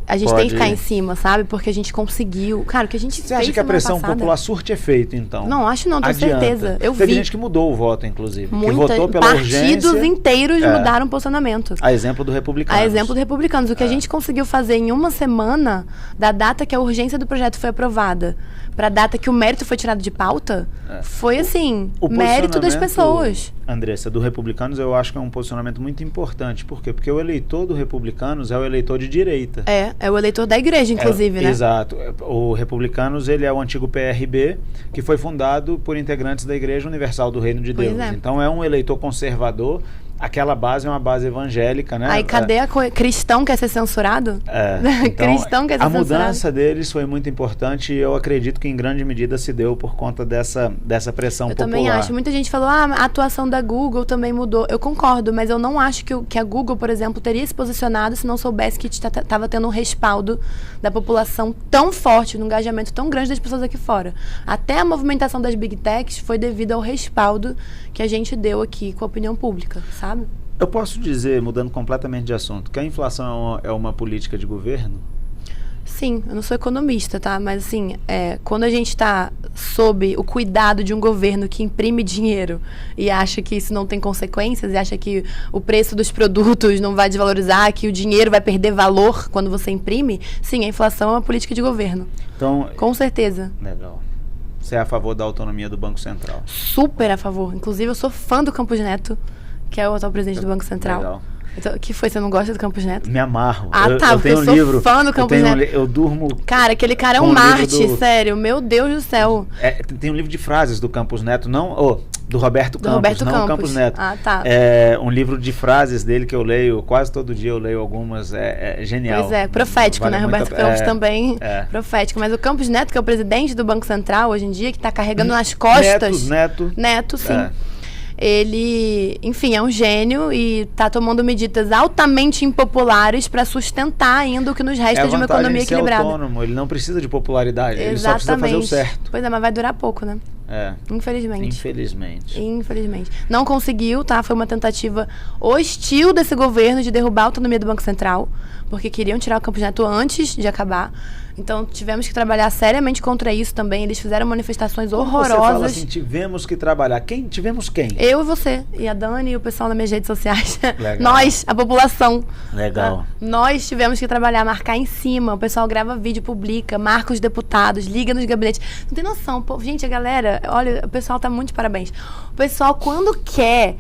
B: a gente tem que ficar em cima, sabe? Porque a gente conseguiu... Cara, o que a gente fez
A: Você acha que a pressão
B: passada,
A: popular surte efeito, então?
B: Não, acho não, tenho certeza. Eu
A: Teve
B: vi.
A: gente que mudou o voto, inclusive.
B: Muita,
A: que votou pela
B: partidos
A: urgência.
B: inteiros mudaram o posicionamento.
A: A exemplo do Republicanos.
B: A exemplo do Republicanos. O que a gente conseguiu fazer em uma semana, da data que a urgência do projeto foi aprovada, para a data que o mérito foi tirado de pauta, foi assim,
A: o
B: mérito das pessoas.
A: Andressa, do Republicanos eu acho que é um posicionamento muito importante. Por quê? Porque o eleitor do Republicanos é o eleitor de direita.
B: É o eleitor da igreja, inclusive, né?
A: Exato. O Republicanos, ele é o antigo PRB, que foi fundado por integrantes da Igreja Universal do Reino de Deus. Então é um eleitor conservador. Aquela base é uma base evangélica, né?
B: Aí cadê cristão quer ser censurado?
A: Então,
B: cristão quer ser
A: a
B: censurado.
A: mudança deles foi muito importante e eu acredito que em grande medida se deu por conta dessa pressão popular.
B: Eu também acho. Muita gente falou, a atuação da Google também mudou. Eu concordo, mas eu não acho que a Google, por exemplo, teria se posicionado se não soubesse que estava tendo um respaldo da população tão forte, um engajamento tão grande das pessoas aqui fora. Até a movimentação das Big Techs foi devido ao respaldo que a gente deu aqui com a opinião pública, sabe?
A: Eu posso dizer, mudando completamente de assunto, que a inflação é uma política de governo?
B: Sim, eu não sou economista, tá? Mas assim, quando a gente está sob o cuidado de um governo que imprime dinheiro e acha que isso não tem consequências, e acha que o preço dos produtos não vai desvalorizar, que o dinheiro vai perder valor quando você imprime, sim, a inflação é uma política de governo.
A: Então,
B: com certeza.
A: Legal. Você é a favor da autonomia do Banco Central?
B: Super a favor. Inclusive, eu sou fã do Campos Neto, que é o atual presidente do Banco Central.
A: Legal.
B: Então, que foi? Você não gosta do Campos Neto?
A: Me amarro.
B: Porque eu sou fã do Campos Neto.
A: Eu durmo...
B: Cara, aquele cara é um Marte, sério. Meu Deus do céu.
A: Tem um livro de frases do Campos Neto, não... do Roberto Campos, não Campos Neto.
B: Ah, tá.
A: É um livro de frases dele que eu leio, quase todo dia eu leio algumas, é genial.
B: Pois é, profético, né? Roberto Campos também, profético. Mas o Campos Neto, que é o presidente do Banco Central hoje em dia, que está carregando nas costas...
A: Neto.
B: Neto, sim. ele, enfim, é um gênio e está tomando medidas altamente impopulares para sustentar ainda o que nos resta de uma economia equilibrada.
A: É autônomo, ele não precisa de popularidade, ele só precisa fazer o certo.
B: Pois é, mas vai durar pouco, né? Infelizmente. Não conseguiu, tá? Foi uma tentativa hostil desse governo de derrubar a autonomia do Banco Central, porque queriam tirar o Campos Neto antes de acabar. Então, tivemos que trabalhar seriamente contra isso também. Eles fizeram manifestações horrorosas. Você fala
A: assim, tivemos que trabalhar. Tivemos quem?
B: Eu e você. E a Dani e o pessoal nas minhas redes sociais.
A: Legal.
B: Nós, a população.
A: Legal.
B: Nós tivemos que trabalhar, marcar em cima. O pessoal grava vídeo, publica, marca os deputados, liga nos gabinetes. Não tem noção. Pô, gente, a galera, olha, o pessoal tá muito de parabéns. O pessoal, quando quer,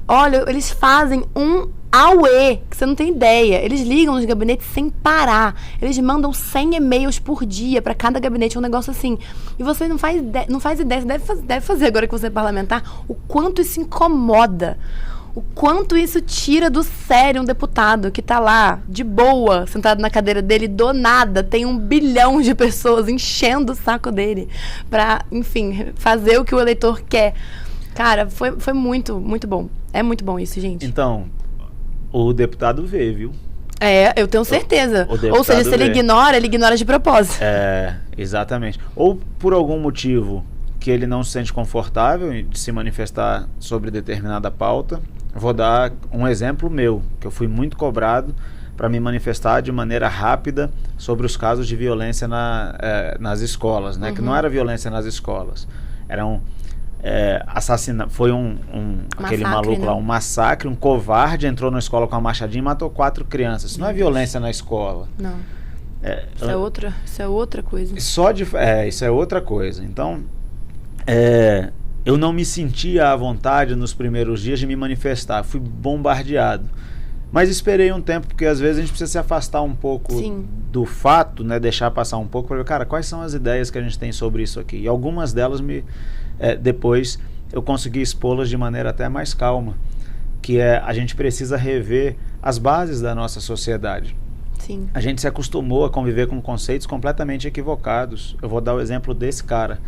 B: olha, eles fazem um auê, que você não tem ideia. Eles ligam nos gabinetes sem parar. Eles mandam 100 e-mails por dia para cada gabinete, um negócio assim. E você não faz ideia, você deve fazer agora que você é parlamentar, o quanto isso incomoda. O quanto isso tira do sério um deputado que tá lá, de boa, sentado na cadeira dele, do nada, tem 1 bilhão de pessoas enchendo o saco dele pra, enfim, fazer o que o eleitor quer. Cara, foi muito, muito bom. É muito bom isso, gente.
A: Então, o deputado vê, viu?
B: Eu tenho certeza. Ou seja, se ele ignora de propósito.
A: Exatamente. Ou por algum motivo que ele não se sente confortável de se manifestar sobre determinada pauta. Vou dar um exemplo meu, que eu fui muito cobrado para me manifestar de maneira rápida sobre os casos de violência nas escolas, né? Que não era violência nas escolas. Era foi aquele maluco, né? Lá, um massacre, um covarde entrou na escola com a machadinha e matou 4 crianças. Isso não é violência na escola.
B: Não. Isso é outra coisa.
A: Isso é outra coisa. Então, eu não me sentia à vontade nos primeiros dias de me manifestar. Fui bombardeado. Mas esperei um tempo, porque às vezes a gente precisa se afastar um pouco do fato, né? Deixar passar um pouco para ver, cara, quais são as ideias que a gente tem sobre isso aqui. E algumas delas depois eu consegui expô-las de maneira até mais calma, que a gente precisa rever as bases da nossa sociedade.
B: Sim.
A: A gente se acostumou a conviver com conceitos completamente equivocados. Eu vou dar o exemplo desse cara.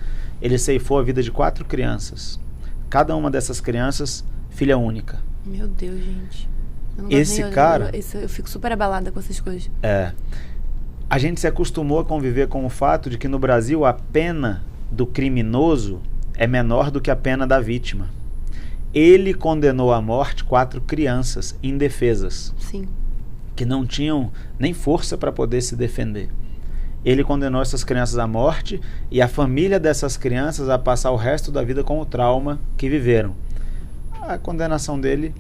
A: Ele ceifou a vida de 4 crianças. Cada uma dessas crianças, filha única.
B: Meu Deus, gente. Eu fico super abalada com essas coisas.
A: A gente se acostumou a conviver com o fato de que no Brasil a pena do criminoso é menor do que a pena da vítima. Ele condenou à morte 4 crianças indefesas.
B: Sim.
A: Que não tinham nem força para poder se defender. Ele condenou essas crianças à morte e a família dessas crianças a passar o resto da vida com o trauma que viveram. A condenação dele,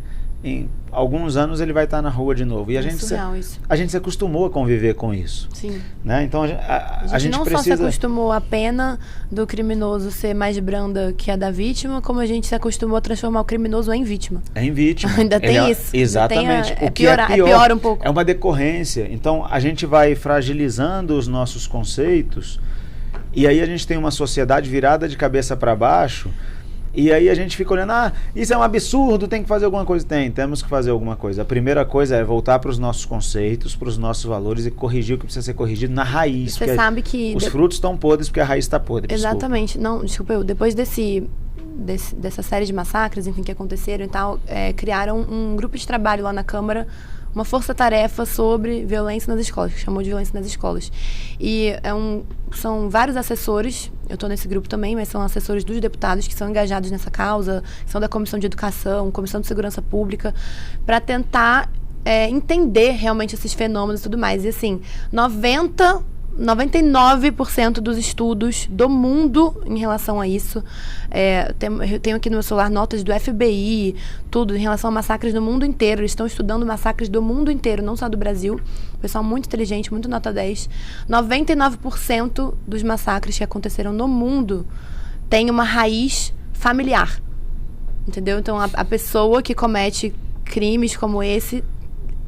A: em alguns anos, ele vai estar na rua de novo. E a gente se acostumou a conviver com isso.
B: Sim.
A: Né? Então a gente
B: não
A: precisa...
B: só se acostumou a pena do criminoso ser mais branda que a da vítima, como a gente se acostumou a transformar o criminoso em vítima.
A: Em vítima.
B: Ainda tem isso.
A: Exatamente.
B: É pior um pouco.
A: É uma decorrência. Então a gente vai fragilizando os nossos conceitos e aí a gente tem uma sociedade virada de cabeça para baixo. E aí a gente fica olhando, isso é um absurdo, tem que fazer alguma coisa. Temos que fazer alguma coisa. A primeira coisa é voltar para os nossos conceitos, para os nossos valores e corrigir o que precisa ser corrigido na raiz.
B: Você sabe que...
A: Os frutos estão podres porque a raiz está podre.
B: Exatamente. Desculpa, depois dessa série de massacres, enfim, que aconteceram e tal, criaram um grupo de trabalho lá na Câmara, uma força-tarefa sobre violência nas escolas, que chamou de violência nas escolas. E são vários assessores, eu estou nesse grupo também, mas são assessores dos deputados que são engajados nessa causa, que são da Comissão de Educação, Comissão de Segurança Pública, para tentar entender realmente esses fenômenos e tudo mais. E assim, 99% dos estudos do mundo em relação a isso. Eu tenho aqui no meu celular notas do FBI, tudo em relação a massacres no mundo inteiro. Eles estão estudando massacres do mundo inteiro, não só do Brasil. Pessoal muito inteligente, muito nota 10. 99% dos massacres que aconteceram no mundo tem uma raiz familiar. Entendeu? Então, a pessoa que comete crimes como esse...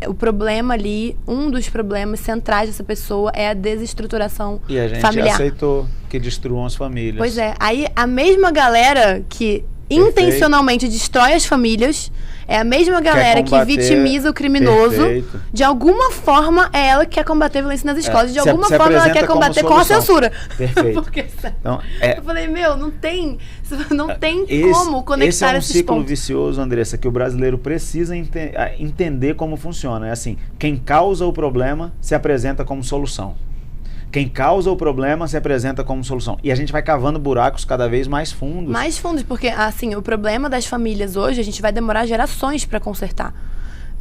B: O problema ali, um dos problemas centrais dessa pessoa é a desestruturação familiar.
A: E a gente aceitou que destruam as famílias.
B: Pois é. Aí a mesma galera que intencionalmente destrói as famílias. É a mesma galera que vitimiza o criminoso. Perfeito. De alguma forma, é ela que quer combater a violência nas escolas. De alguma forma, ela quer combater com a censura.
A: Perfeito.
B: Porque, então, eu falei, não tem como conectar esses pontos.
A: Esse é um ciclo vicioso, Andressa, que o brasileiro precisa entender como funciona. É assim, quem causa o problema se apresenta como solução. Quem causa o problema se apresenta como solução. E a gente vai cavando buracos cada vez mais fundos.
B: Mais fundos, porque assim, o problema das famílias hoje, a gente vai demorar gerações para consertar.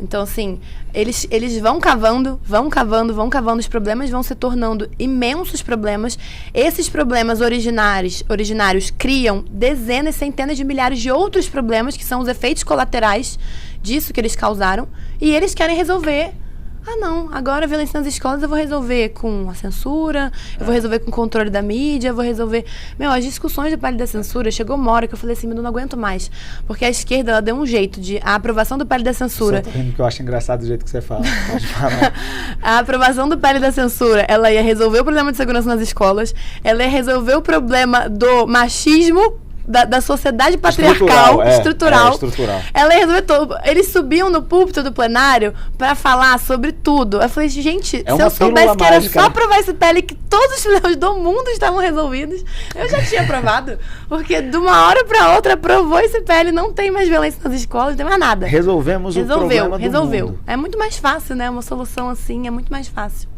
B: Então, assim, eles vão cavando, os problemas vão se tornando imensos problemas. Esses problemas originários criam dezenas, centenas de milhares de outros problemas, que são os efeitos colaterais disso que eles causaram. E eles querem resolver. Não, agora a violência nas escolas eu vou resolver com a censura, eu vou resolver com o controle da mídia, eu vou resolver... as discussões do Pale da Censura, chegou uma hora que eu falei assim, eu não aguento mais. Porque a esquerda, ela deu um jeito de... A aprovação do Pale da Censura...
A: Só tô rindo que eu acho engraçado o jeito que você fala. Pode falar.
B: A aprovação do Pale da Censura, ela ia resolver o problema de segurança nas escolas, ela ia resolver o problema do machismo, da sociedade patriarcal, estrutural. Ela ia resolver tudo. Eles subiam no púlpito do plenário pra falar sobre tudo. Eu falei, gente, se eu soubesse que era só aprovar esse PL que todos os problemas do mundo estavam resolvidos, eu já tinha aprovado. Porque de uma hora pra outra aprovou esse PL, não tem mais violência nas escolas, não tem mais nada.
A: Resolvemos o problema do mundo.
B: É muito mais fácil, né? Uma solução assim é muito mais fácil.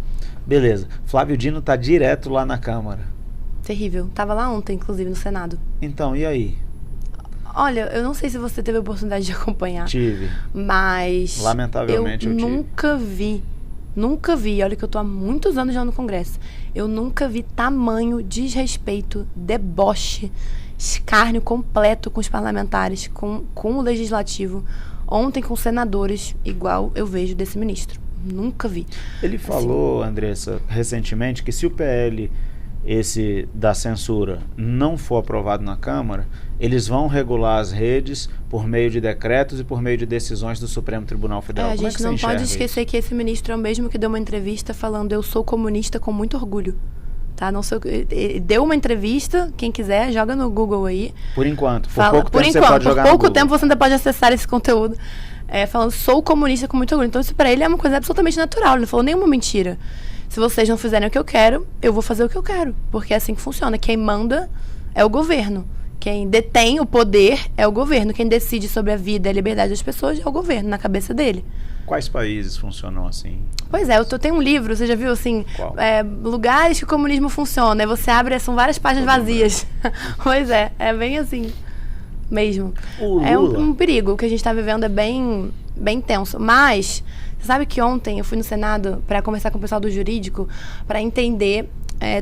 A: Beleza. Flávio Dino tá direto lá na Câmara.
B: Terrível. Tava lá ontem, inclusive, no Senado.
A: Então, e aí?
B: Olha, eu não sei se você teve a oportunidade de acompanhar.
A: Tive.
B: Mas...
A: Lamentavelmente eu tive.
B: Nunca vi. Olha que eu tô há muitos anos já no Congresso. Eu nunca vi tamanho desrespeito, deboche, escárnio completo com os parlamentares, com o Legislativo. Ontem com os senadores, igual eu vejo desse ministro. Nunca vi.
A: Ele falou, Andressa, recentemente, que se o PL... esse da censura não for aprovado na Câmara, eles vão regular as redes por meio de decretos e por meio de decisões do Supremo Tribunal Federal.
B: A gente não pode esquecer que esse ministro é o mesmo que deu uma entrevista falando: eu sou comunista com muito orgulho. Tá? Não sei, deu uma entrevista, quem quiser, joga no Google aí.
A: Por enquanto. Por pouco tempo
B: você ainda pode acessar esse conteúdo. Falando, sou comunista com muito orgulho. Então isso pra ele é uma coisa absolutamente natural. Ele não falou nenhuma mentira. Se vocês não fizerem o que eu quero, eu vou fazer o que eu quero. Porque é assim que funciona. Quem manda é o governo. Quem detém o poder é o governo. Quem decide sobre a vida e a liberdade das pessoas é o governo, na cabeça dele.
A: Quais países funcionam assim?
B: Pois é, eu tenho um livro, você já viu assim?
A: Qual?
B: Lugares que o comunismo funciona. Aí você abre, são várias páginas vazias. Pois é bem assim mesmo. É um perigo. O que a gente está vivendo é bem tenso. Mas... você sabe que ontem eu fui no Senado para conversar com o pessoal do jurídico para entender,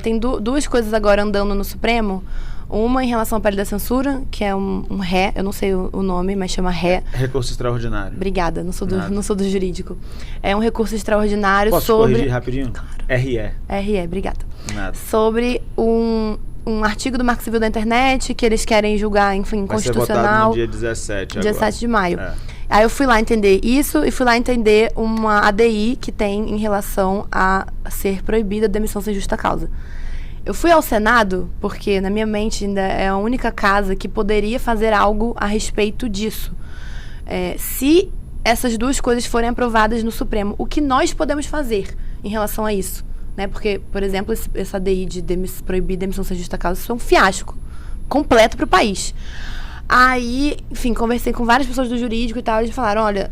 B: tem duas coisas agora andando no Supremo. Uma em relação ao PL da censura, que é um ré, eu não sei o nome, mas chama ré.
A: Recurso extraordinário.
B: Obrigada, não sou do jurídico. É um recurso extraordinário.
A: Posso corrigir rapidinho?
B: Claro.
A: RE,
B: obrigada.
A: Nada.
B: Sobre um artigo do Marco Civil da Internet que eles querem julgar, enfim,
A: vai
B: constitucional.
A: Ser votado no dia 17 agora.
B: 17 de maio. Aí eu fui lá entender isso e fui lá entender uma ADI que tem em relação a ser proibida a demissão sem justa causa. Eu fui ao Senado porque, na minha mente, ainda é a única casa que poderia fazer algo a respeito disso. Se essas duas coisas forem aprovadas no Supremo, o que nós podemos fazer em relação a isso? Né? Porque, por exemplo, essa ADI de proibir demissão sem justa causa, isso é um fiasco completo para o país. Aí, enfim, conversei com várias pessoas do jurídico e tal, eles falaram, olha,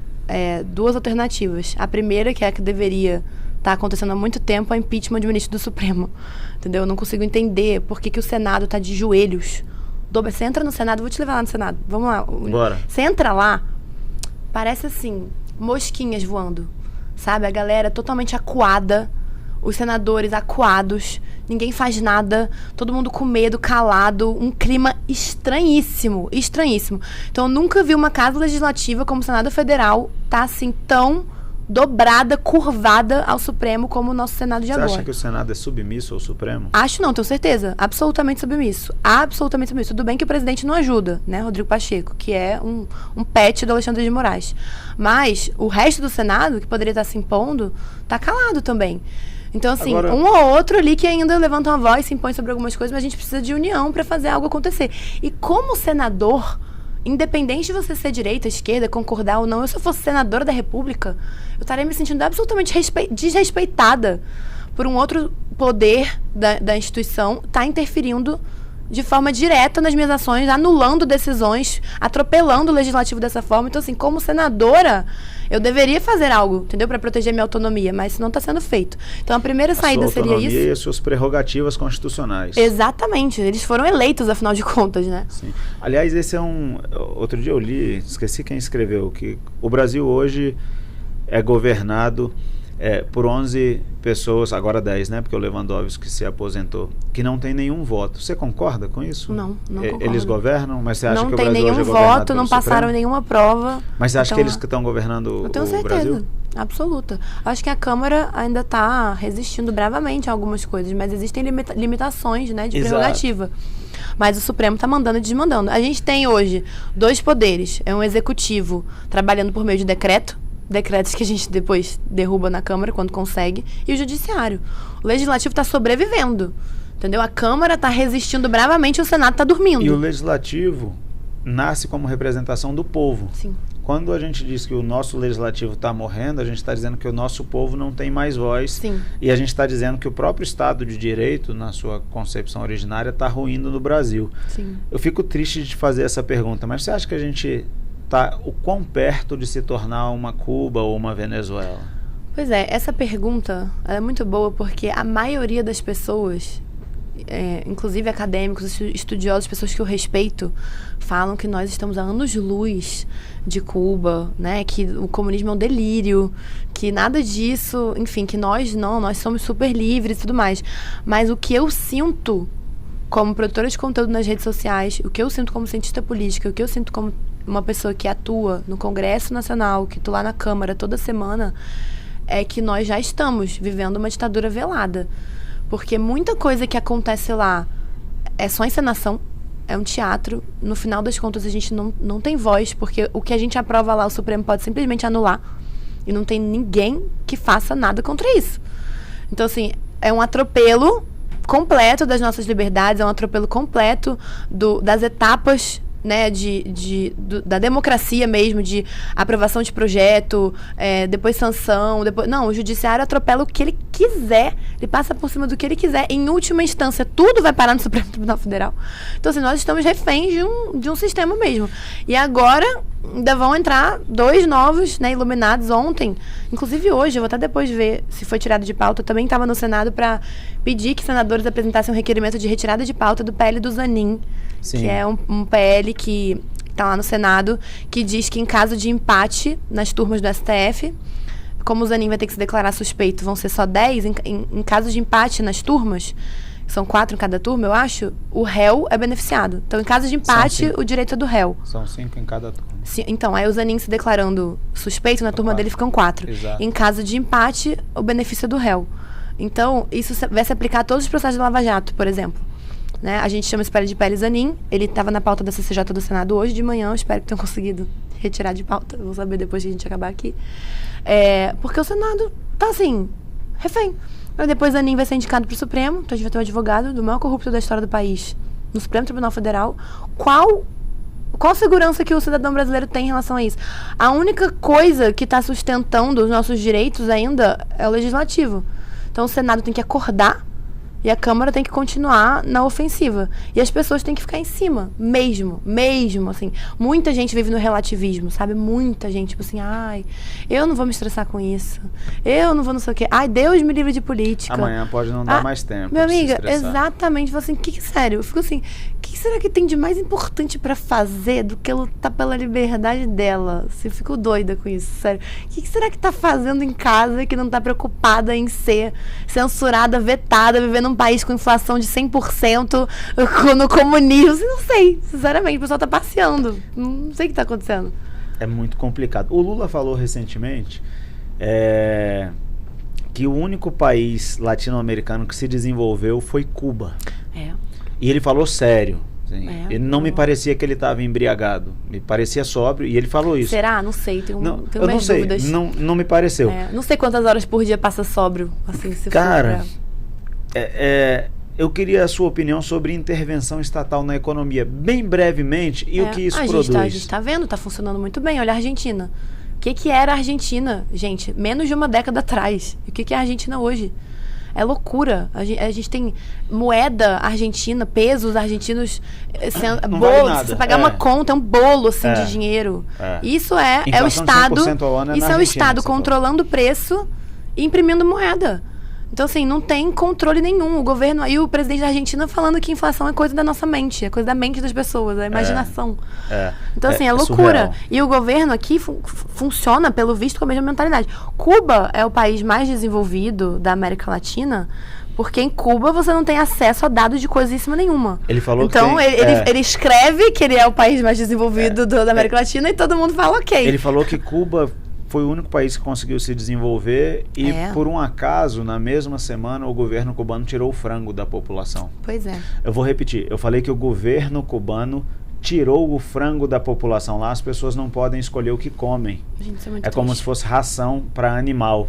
B: duas alternativas. A primeira, que é a que deveria estar acontecendo há muito tempo, é o impeachment de ministro do Supremo. Entendeu? Eu não consigo entender por que o Senado está de joelhos. Você entra no Senado, vou te levar lá no Senado. Vamos lá.
A: Bora.
B: Você entra lá, parece assim, mosquinhas voando. Sabe? A galera totalmente acuada, os senadores acuados, ninguém faz nada, todo mundo com medo, calado, um clima estranhíssimo. Então eu nunca vi uma casa legislativa como o Senado Federal tá assim tão dobrada, curvada ao Supremo como o nosso Senado de agora.
A: Você acha que o Senado é submisso ao Supremo?
B: Acho não, tenho certeza. Absolutamente submisso. Tudo bem que o presidente não ajuda, né, Rodrigo Pacheco, que é um pet do Alexandre de Moraes. Mas o resto do Senado, que poderia estar se impondo, tá calado também. Então, assim, agora, um ou outro ali que ainda levanta uma voz, se impõe sobre algumas coisas, mas a gente precisa de união para fazer algo acontecer. E como senador, independente de você ser direita, esquerda, concordar ou não, se eu fosse senadora da República, eu estaria me sentindo absolutamente desrespeitada por um outro poder da instituição tá interferindo de forma direta nas minhas ações, anulando decisões, atropelando o legislativo dessa forma. Então, assim, como senadora, eu deveria fazer algo, entendeu? Para proteger minha autonomia, mas isso não está sendo feito. Então, a primeira saída seria isso.
A: E as suas prerrogativas constitucionais.
B: Exatamente. Eles foram eleitos, afinal de contas, né?
A: Sim. Aliás, esse é outro dia eu li, esqueci quem escreveu, que o Brasil hoje é governado por 11 pessoas, agora 10, né? Porque o Lewandowski se aposentou, que não tem nenhum voto. Você concorda com isso?
B: Não concordo.
A: Eles governam, mas você acha
B: não
A: que o Brasil hoje é governado?
B: Não tem nenhum voto, não passaram nenhuma prova.
A: Mas você acha que eles que estão governando o Brasil?
B: Eu tenho certeza, absoluta. Acho que a Câmara ainda está resistindo bravamente a algumas coisas, mas existem limitações, né, de prerrogativa. Mas o Supremo está mandando e desmandando. A gente tem hoje 2 poderes. É um executivo trabalhando por meio de decretos que a gente depois derruba na Câmara quando consegue, e o Judiciário. O Legislativo está sobrevivendo, entendeu? A Câmara está resistindo bravamente e o Senado está dormindo.
A: E o Legislativo nasce como representação do povo.
B: Sim.
A: Quando a gente diz que o nosso Legislativo está morrendo, a gente está dizendo que o nosso povo não tem mais voz.
B: Sim.
A: E a gente está dizendo que o próprio Estado de Direito, na sua concepção originária, está ruindo no Brasil.
B: Sim.
A: Eu fico triste de fazer essa pergunta, mas você acha que a gente está o quão perto de se tornar uma Cuba ou uma Venezuela?
B: Pois é, essa pergunta é muito boa porque a maioria das pessoas, inclusive acadêmicos, estudiosos, pessoas que eu respeito, falam que nós estamos a anos-luz de Cuba, né? Que o comunismo é um delírio, que nada disso, enfim, que nós somos super livres e tudo mais. Mas o que eu sinto como produtora de conteúdo nas redes sociais, o que eu sinto como cientista política, o que eu sinto como uma pessoa que atua no Congresso Nacional, que estou lá na Câmara toda semana, é que nós já estamos vivendo uma ditadura velada. Porque muita coisa que acontece lá é só encenação, é um teatro. No final das contas, a gente não tem voz, porque o que a gente aprova lá, o Supremo pode simplesmente anular. E não tem ninguém que faça nada contra isso. Então, assim, é um atropelo completo das nossas liberdades, é um atropelo completo das etapas, né, da democracia mesmo, de aprovação de projeto, depois sanção, o judiciário atropela o que ele quiser, ele passa por cima do que ele quiser, em última instância, tudo vai parar no Supremo Tribunal Federal. Então, assim, nós estamos reféns de um sistema mesmo. E agora, ainda vão entrar 2 novos, né, iluminados ontem, inclusive hoje, eu vou até depois ver se foi tirado de pauta, eu também estava no Senado para pedir que senadores apresentassem um requerimento de retirada de pauta do PL do Zanin. Sim. Que é um PL que está lá no Senado, que diz que em caso de empate nas turmas do STF, como o Zanin vai ter que se declarar suspeito, vão ser só 10, em caso de empate nas turmas, são 4 em cada turma, eu acho, o réu é beneficiado. Então, em caso de empate, o direito é do réu.
A: São 5 em cada turma.
B: Sim, então, aí o Zanin se declarando suspeito, na turma dele ficam 4.
A: Exato.
B: Em caso de empate, o benefício é do réu. Então, isso vai se aplicar a todos os processos de Lava Jato, por exemplo. Né? A gente chama esse PL de PL Zanin. Ele estava na pauta da CCJ do Senado hoje de manhã. Eu espero que tenham conseguido retirar de pauta. Vou saber depois que a gente acabar aqui. Porque o Senado tá assim, refém. Aí depois Zanin vai ser indicado para o Supremo. Então a gente vai ter um advogado do maior corrupto da história do país no Supremo Tribunal Federal. Qual a segurança que o cidadão brasileiro tem em relação a isso? A única coisa que está sustentando os nossos direitos ainda é o Legislativo. Então o Senado tem que acordar e a Câmara tem que continuar na ofensiva. E as pessoas têm que ficar em cima, mesmo, assim. Muita gente vive no relativismo, sabe? Muita gente, tipo assim, ai, eu não vou me estressar com isso. Eu não vou não sei o quê. Ai, Deus me livre de política.
A: Amanhã pode não dar mais tempo.
B: Minha amiga, exatamente. Assim, sério, eu fico assim, o que será que tem de mais importante pra fazer do que lutar pela liberdade dela? Eu fico doida com isso, sério. O que será que tá fazendo em casa que não tá preocupada em ser censurada, vetada, vivendo num país com inflação de 100%, no comunismo? Não sei, sinceramente, o pessoal tá passeando. Não sei o que tá acontecendo.
A: É muito complicado. O Lula falou recentemente que o único país latino-americano que se desenvolveu foi Cuba. E ele falou sério. Assim, ele não me parecia que ele estava embriagado. Me parecia sóbrio e ele falou isso.
B: Será? Não sei. Tenho
A: eu não sei.
B: Dúvidas.
A: Não me pareceu.
B: Não sei quantas horas por dia passa sóbrio. Assim, se
A: Cara, eu queria a sua opinião sobre intervenção estatal na economia, bem brevemente, e o que isso produz.
B: A gente está vendo, está funcionando muito bem. Olha a Argentina. O que era a Argentina, gente? Menos de uma década atrás. E o que é a Argentina hoje? É loucura. A gente tem moeda argentina, pesos argentinos,
A: Não
B: bolo.
A: vale nada.
B: Se você pagar uma conta, é um bolo assim, de dinheiro. Isso é o Estado. Isso é o Estado controlando o preço e imprimindo moeda. Então, assim, não tem controle nenhum. O governo e o presidente da Argentina falando que inflação é coisa da nossa mente, é coisa da mente das pessoas, é imaginação. Então, assim, é loucura. Surreal. E o governo aqui funciona, pelo visto, com a mesma mentalidade. Cuba é o país mais desenvolvido da América Latina, porque em Cuba você não tem acesso a dados de coisíssima nenhuma.
A: Ele falou
B: então,
A: que
B: ele escreve que ele é o país mais desenvolvido da América Latina e todo mundo fala ok.
A: Ele falou que Cuba foi o único país que conseguiu se desenvolver e, por um acaso, na mesma semana, o governo cubano tirou o frango da população.
B: Pois é.
A: Eu vou repetir. Eu falei que o governo cubano tirou o frango da população. Lá as pessoas não podem escolher o que comem.
B: Gente, isso é muito
A: como
B: triste.
A: se fosse ração para animal.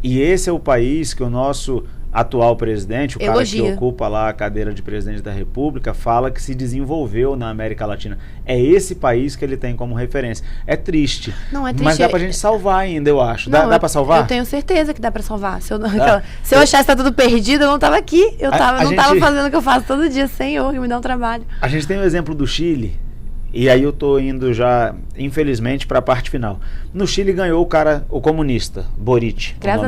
A: E esse é o país que o nosso atual presidente, o cara que ocupa lá a cadeira de presidente da República, fala que se desenvolveu na América Latina. É esse país que ele tem como referência. É triste.
B: Não, é triste.
A: Mas dá pra gente salvar ainda, eu acho. Dá pra salvar?
B: Eu tenho certeza que dá pra salvar. Se eu achasse que tá tudo perdido, eu não tava aqui. Eu não tava fazendo o que eu faço todo dia. Senhor, que me dá um trabalho.
A: A gente tem o exemplo do Chile. E aí eu tô indo já, infelizmente, para a parte final. No Chile ganhou o comunista, Boric.
B: Graças a Deus.